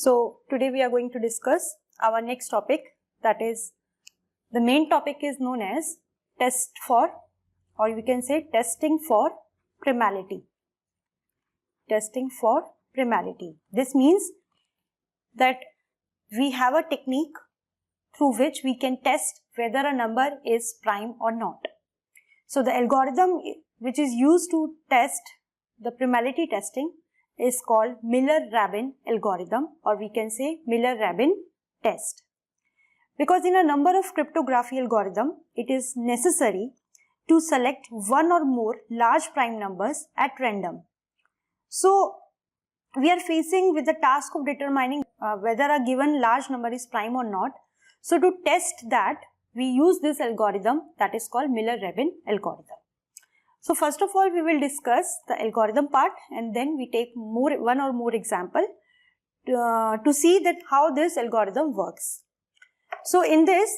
So today we are going to discuss our next topic, that is the main topic is known as test for, or we can say testing for primality. Testing for primality. This means that we have a technique through which we can test whether a number is prime or not. So the algorithm which is used to test the primality testing is called Miller Rabin Algorithm, or we can say Miller Rabin test. Because in a number of cryptography algorithm, it is necessary to select one or more large prime numbers at random. So we are facing with the task of determining whether a given large number is prime or not. So to test that, we use this algorithm that is called Miller Rabin Algorithm. So first of all, we will discuss the algorithm part, and then we take one or more example to see that how this algorithm works. So in this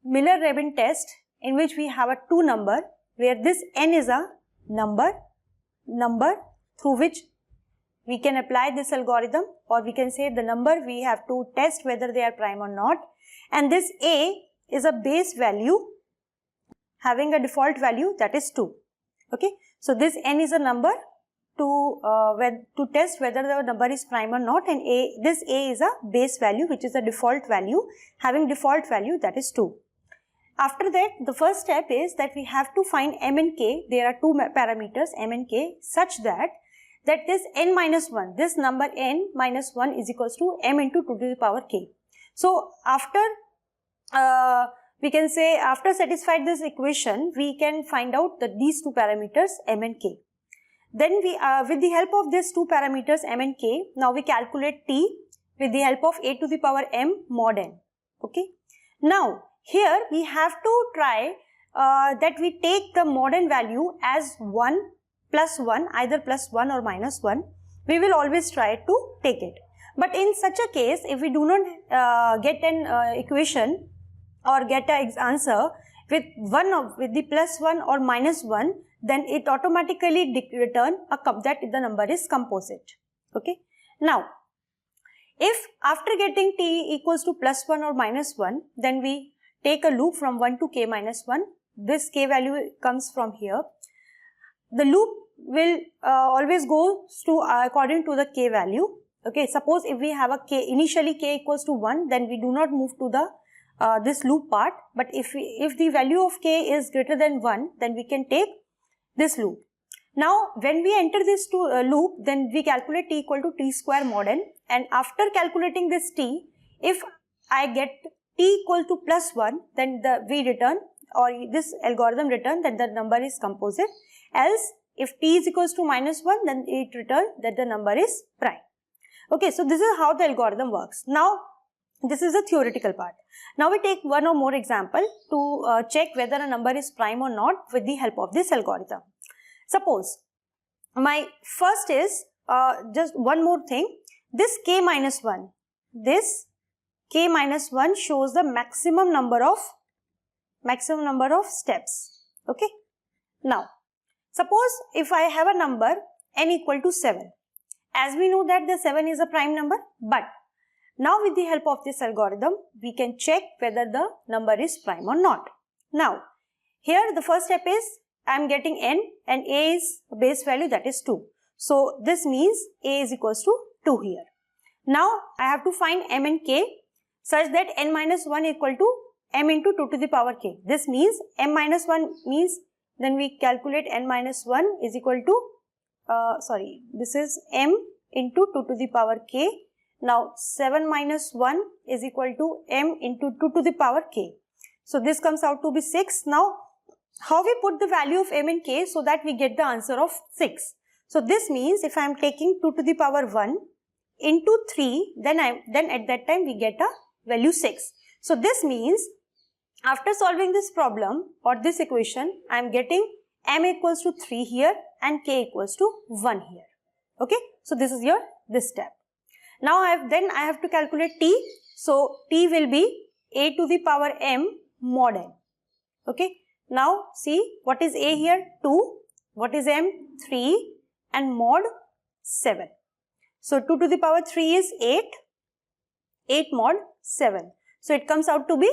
Miller Rabin test, in which we have a two number, where this n is a number through which we can apply this algorithm, or we can say the number we have to test whether they are prime or not, and this a is a base value having a default value, that is 2. Okay, so this n is a number to test whether the number is prime or not, and this a is a base value which is a default value having default value, that is 2. After that, the first step is that we have to find m and k. There are two parameters m and k, such that this n minus 1, this number n minus 1 is equals to m into 2 to the power k. So after we can say after satisfied this equation, we can find out that these two parameters m and k. Then we with the help of these two parameters m and k, now we calculate t with the help of a to the power m mod n. Okay. Now here we have to try that we take the mod n value as 1 plus 1, either plus 1 or minus 1. We will always try to take it. But in such a case, if we do not get an equation or get an answer with the plus 1 or minus 1, then it automatically return that the number is composite. Okay. Now, if after getting t equals to plus 1 or minus 1, then we take a loop from 1 to k minus 1. This k value comes from here. The loop will always go to according to the k value. Okay. Suppose if we have a k, initially k equals to 1, then we do not move to the this loop part, but if the value of k is greater than 1, then we can take this loop. Now when we enter this loop, then we calculate t equal to t square mod n, and after calculating this t, if I get t equal to plus 1, then we return, or this algorithm return that the number is composite. Else if t is equals to minus 1, then it return that the number is prime. Okay, so this is how the algorithm works. Now this is the theoretical part. Now we take one or more example to check whether a number is prime or not with the help of this algorithm. Suppose my first is just one more thing. This k minus 1. This k minus 1 shows the maximum number of steps. Okay. Now suppose if I have a number n equal to 7. As we know that the 7 is a prime number, but now with the help of this algorithm, we can check whether the number is prime or not. Now, here the first step is I am getting n and a is a base value, that is 2. So this means a is equals to 2 here. Now I have to find m and k such that n minus 1 equal to m into 2 to the power k. This means m minus 1 means, then we calculate n minus 1 is equal to, this is m into 2 to the power k. Now 7 minus 1 is equal to m into 2 to the power k. So this comes out to be 6. Now how we put the value of m and k so that we get the answer of 6. So this means if I am taking 2 to the power 1 into 3, then at that time we get a value 6. So this means after solving this problem or this equation, I am getting m equals to 3 here and k equals to 1 here. Okay. So this is this step. Now I have to calculate t. So t will be a to the power m mod n. Okay. Now see what is a here, 2, what is m, 3, and mod 7. So 2 to the power 3 is 8, 8 mod 7. So it comes out to be,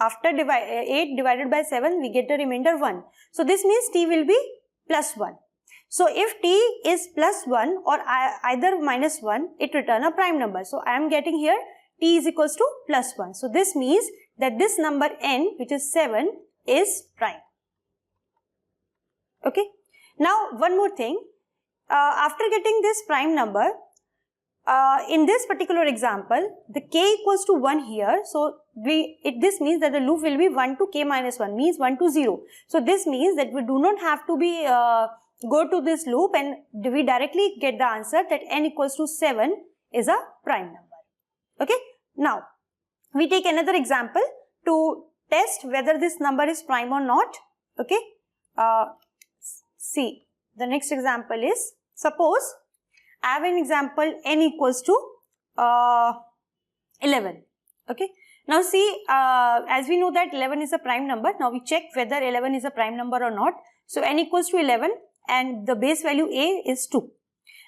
after 8 divided by 7, we get the remainder 1. So this means t will be plus 1. So if t is plus 1 or either minus 1, it return a prime number. So I am getting here t is equals to plus 1. So this means that this number n, which is 7, is prime. Okay. Now one more thing, after getting this prime number, in this particular example, the k equals to 1 here, so this means that the loop will be 1 to k minus 1, means 1 to 0. So this means that we do not have to be go to this loop, and we directly get the answer that n equals to 7 is a prime number. Okay. Now we take another example to test whether this number is prime or not. Okay. See, the next example is, suppose I have an example n equals to 11. Okay. Now see, as we know that 11 is a prime number, now we check whether 11 is a prime number or not. So n equals to 11 and the base value a is 2.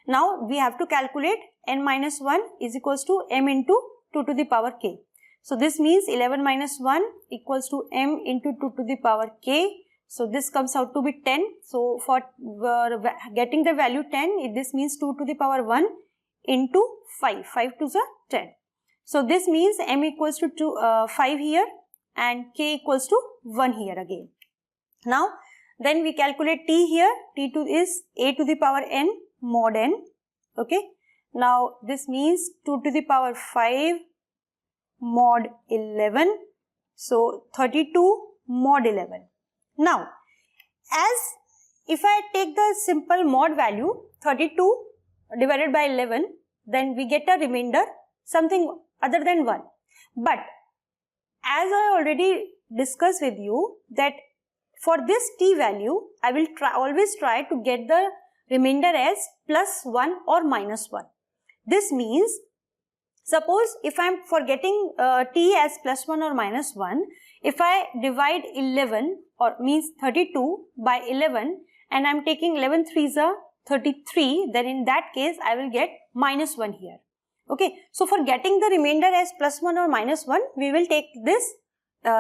Now we have to calculate n minus 1 is equals to m into 2 to the power k. So this means 11 minus 1 equals to m into 2 to the power k. So this comes out to be 10. So for getting the value 10, this means 2 to the power 1 into 5. 5 to the 10. So this means m equals to 5 here and k equals to 1 here again. Now then we calculate t here. T2 is a to the power n mod n. Okay. Now this means 2 to the power 5 mod 11. So 32 mod 11. Now, as if I take the simple mod value 32 divided by 11, then we get a remainder something other than 1. But as I already discussed with you that for this t value, I will always try to get the remainder as plus 1 or minus 1. This means, suppose if I am for getting t as plus 1 or minus 1, if I divide 11 or means 32 by 11 and I am taking 11 threes are 33, then in that case I will get minus 1 here. Okay. So for getting the remainder as plus 1 or minus 1, we will take this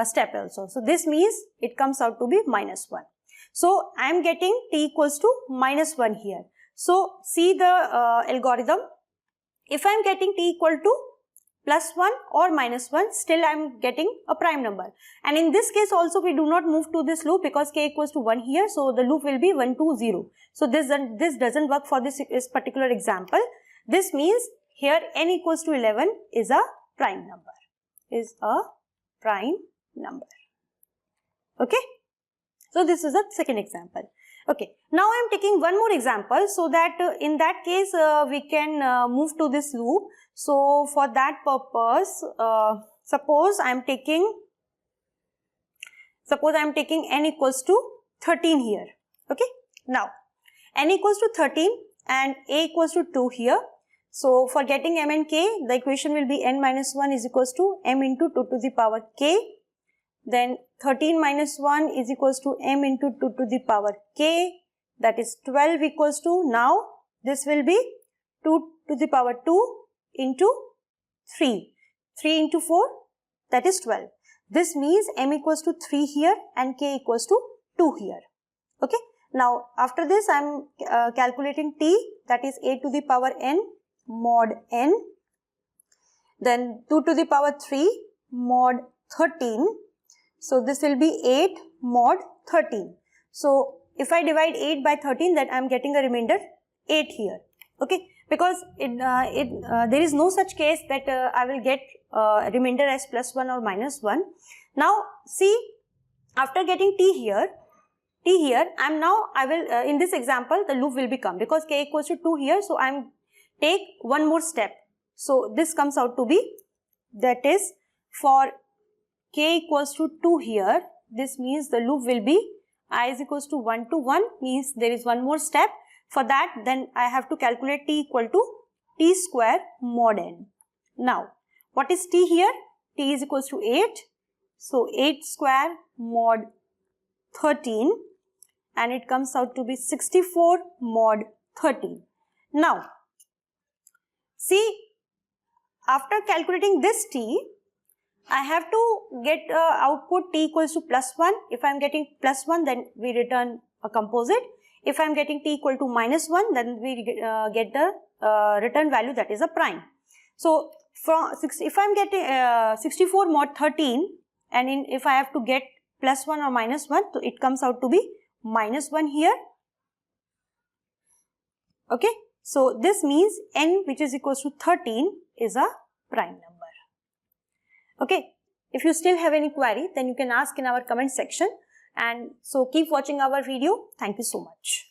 step also. So this means it comes out to be minus 1. So I am getting t equals to minus 1 here. So see the algorithm. If I am getting t equal to plus 1 or minus 1, still I am getting a prime number. And in this case also we do not move to this loop because k equals to 1 here. So the loop will be 1 to 0. So this doesn't work for this particular example. This means here n equals to 11 is a prime number. Okay. So this is the second example. Okay. Now I am taking one more example so that in that case we can move to this loop. So for that purpose, suppose I am taking n equals to 13 here. Okay. Now n equals to 13 and a equals to 2 here. So for getting m and k, the equation will be n minus 1 is equals to m into 2 to the power k. Then 13 minus 1 is equals to m into 2 to the power k, that is 12 equals to, now this will be 2 to the power 2 into 3. 3 into 4, that is 12. This means m equals to 3 here and k equals to 2 here. Okay. Now after this I am calculating t, that is a to the power n mod n. Then 2 to the power 3 mod 13. So this will be 8 mod 13. So if I divide 8 by 13, then I am getting a remainder 8 here. Okay. Because there is no such case that I will get remainder as plus 1 or minus 1. Now see, after getting t here, in this example the loop will become, because k equals to 2 here, so I am take one more step. So this comes out to be, that is for k equals to 2 here, this means the loop will be I is equals to 1 to 1, means there is one more step. For that, then I have to calculate t equal to t square mod n. Now what is t here? T is equals to 8. So 8 square mod 13, and it comes out to be 64 mod 13. Now see, after calculating this t, I have to get output t equals to +1. If I am getting +1, then we return a composite. If I am getting t equal to -1, then we get the return value, that is a prime. So if I am getting 64 mod 13, and if I have to get +1 or -1, so it comes out to be -1 here. Okay, so this means n, which is equals to 13, is a prime number. Okay, if you still have any query, then you can ask in our comment section, and so keep watching our video. Thank you so much.